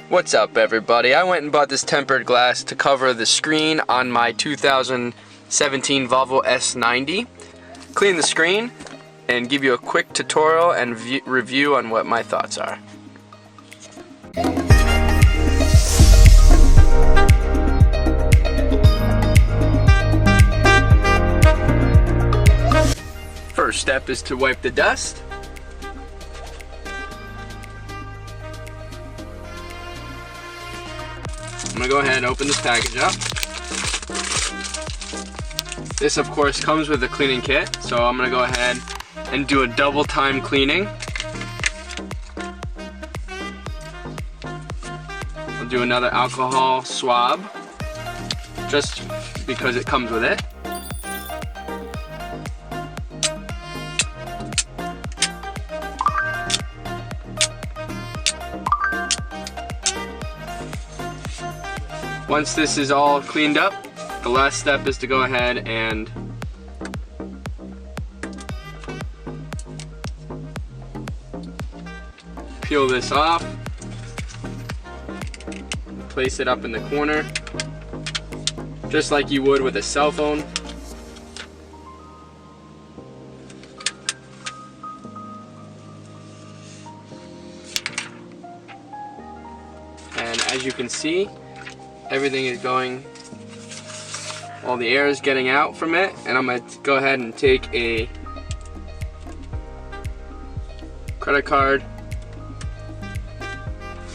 What's up, everybody? I went and bought this tempered glass to cover the screen on my 2017 Volvo S90. Clean the screen and give you a quick tutorial and review on what my thoughts are. First step is to wipe the dust. I'm gonna go ahead and open this package up. This of course comes with a cleaning kit, so I'm gonna go ahead and do a double time cleaning. I'll do another alcohol swab, just because it comes with it. Once this is all cleaned up, the last step is to go ahead and peel this off, place it up in the corner, just like you would with a cell phone. And as you can see, everything is going, all the air is getting out from it, and I'm going to go ahead and take a credit card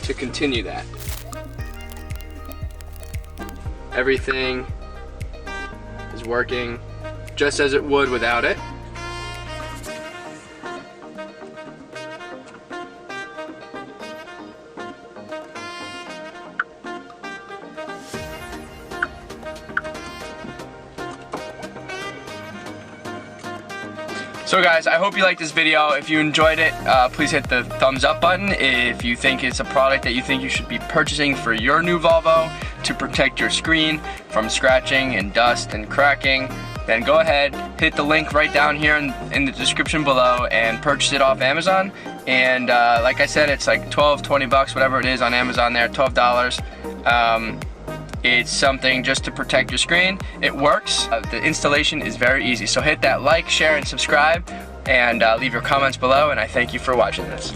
to continue that. Everything is working just as it would without it. So guys, I hope you liked this video. If you enjoyed it, please hit the thumbs up button. If you think it's a product that you think you should be purchasing for your new Volvo to protect your screen from scratching and dust and cracking, then go ahead, hit the link right down here in the description below and purchase it off Amazon. And like I said, it's like 20 bucks, whatever it is on Amazon there, $12. It's something just to protect your screen. It works. The installation is very easy. So hit that like, share, and subscribe, and leave your comments below, and I thank you for watching this.